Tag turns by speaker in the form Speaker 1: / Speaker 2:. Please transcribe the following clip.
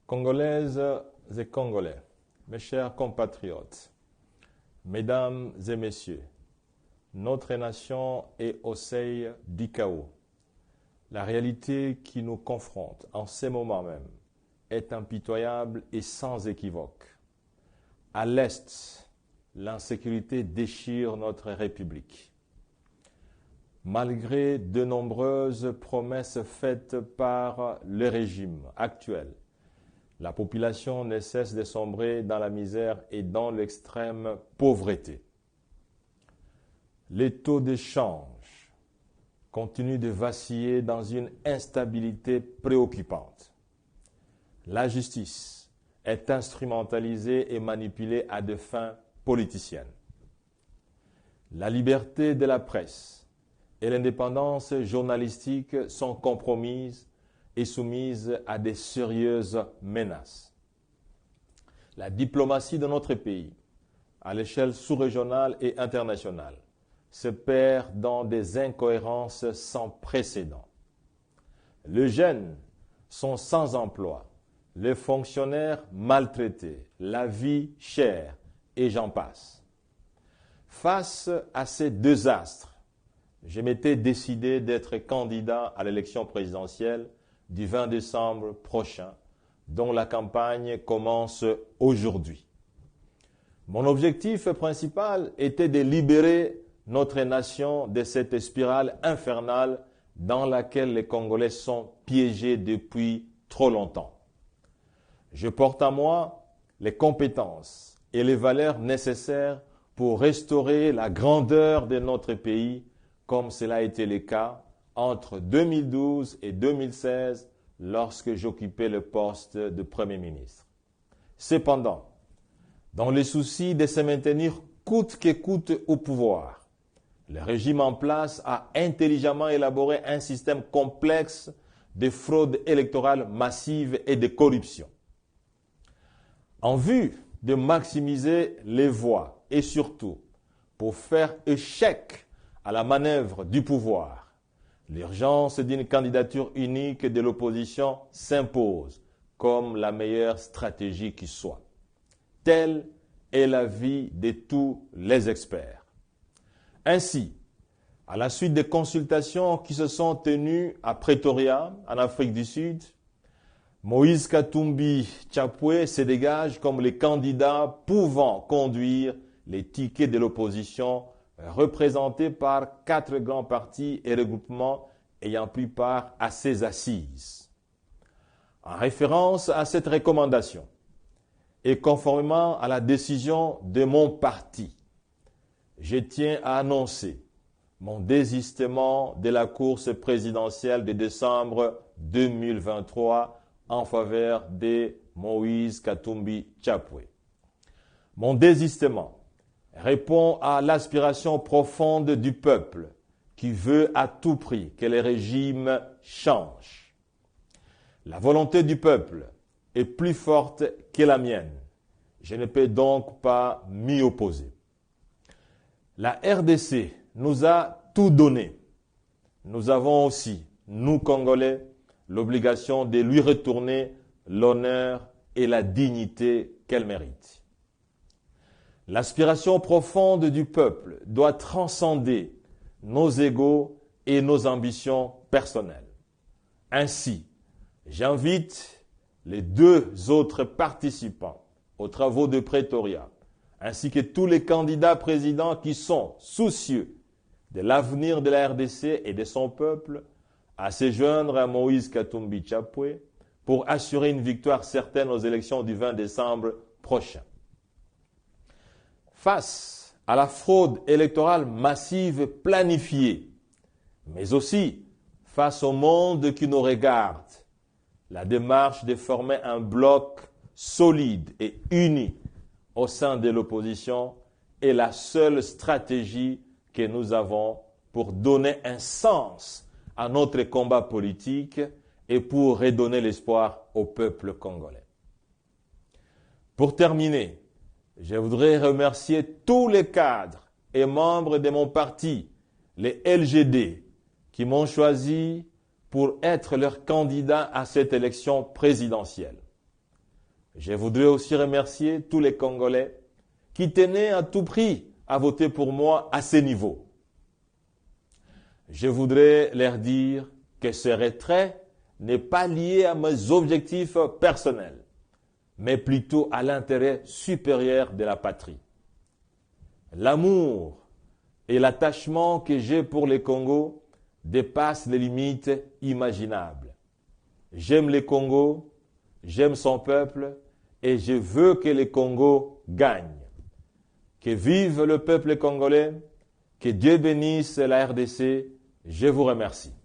Speaker 1: Congolaises et Congolais, mes chers compatriotes, mesdames et messieurs, notre nation est au seuil du chaos. La réalité qui nous confronte en ces moments même est impitoyable et sans équivoque. À l'Est, l'insécurité déchire notre République. Malgré de nombreuses promesses faites par le régime actuel, la population ne cesse de sombrer dans la misère et dans l'extrême pauvreté. Les taux de change continuent de vaciller dans une instabilité préoccupante. La justice est instrumentalisée et manipulée à des fins politiciennes. La liberté de la presse et l'indépendance journalistique sont compromises et soumises à des sérieuses menaces. La diplomatie de notre pays, à l'échelle sous-régionale et internationale, se perd dans des incohérences sans précédent. Les jeunes sont sans emploi, les fonctionnaires maltraités, la vie chère, et j'en passe. Face à ces deux astres, je m'étais décidé d'être candidat à l'élection présidentielle du 20 décembre prochain, dont la campagne commence aujourd'hui. Mon objectif principal était de libérer notre nation de cette spirale infernale dans laquelle les Congolais sont piégés depuis trop longtemps. Je porte en moi les compétences et les valeurs nécessaires pour restaurer la grandeur de notre pays, comme cela a été le cas entre 2012 et 2016, lorsque j'occupais le poste de Premier ministre. Cependant, dans le souci de se maintenir coûte que coûte au pouvoir, le régime en place a intelligemment élaboré un système complexe de fraude électorale massive et de corruption. En vue de maximiser les voix et surtout pour faire échec à la manœuvre du pouvoir, l'urgence d'une candidature unique de l'opposition s'impose comme la meilleure stratégie qui soit. Telle est l'avis de tous les experts. Ainsi, à la suite des consultations qui se sont tenues à Pretoria, en Afrique du Sud, Moïse Katumbi Tshapwe se dégage comme le candidat pouvant conduire les tickets de l'opposition représentés par 4 grands partis et regroupements ayant pris part à ces assises. En référence à cette recommandation et conformément à la décision de mon parti, je tiens à annoncer mon désistement de la course présidentielle de décembre 2023 en faveur de Moïse Katumbi Tshapwe. Mon désistement répond à l'aspiration profonde du peuple qui veut à tout prix que le régime change. La volonté du peuple est plus forte que la mienne. Je ne peux donc pas m'y opposer. La RDC nous a tout donné. Nous avons aussi, nous Congolais, l'obligation de lui retourner l'honneur et la dignité qu'elle mérite. L'aspiration profonde du peuple doit transcender nos égos et nos ambitions personnelles. Ainsi, j'invite les 2 autres participants aux travaux de Pretoria, ainsi que tous les candidats présidents qui sont soucieux de l'avenir de la RDC et de son peuple, à se joindre à Moïse Katumbi Tshapwe pour assurer une victoire certaine aux élections du 20 décembre prochain. Face à la fraude électorale massive planifiée, mais aussi face au monde qui nous regarde, la démarche de former un bloc solide et uni au sein de l'opposition est la seule stratégie que nous avons pour donner un sens à notre combat politique et pour redonner l'espoir au peuple congolais. Pour terminer, je voudrais remercier tous les cadres et membres de mon parti, les LGD, qui m'ont choisi pour être leur candidat à cette élection présidentielle. Je voudrais aussi remercier tous les Congolais qui tenaient à tout prix à voter pour moi à ce niveau. Je voudrais leur dire que ce retrait n'est pas lié à mes objectifs personnels, mais plutôt à l'intérêt supérieur de la patrie. L'amour et l'attachement que j'ai pour le Congo dépassent les limites imaginables. J'aime le Congo, j'aime son peuple et je veux que le Congo gagne. Que vive le peuple congolais, que Dieu bénisse la RDC, je vous remercie.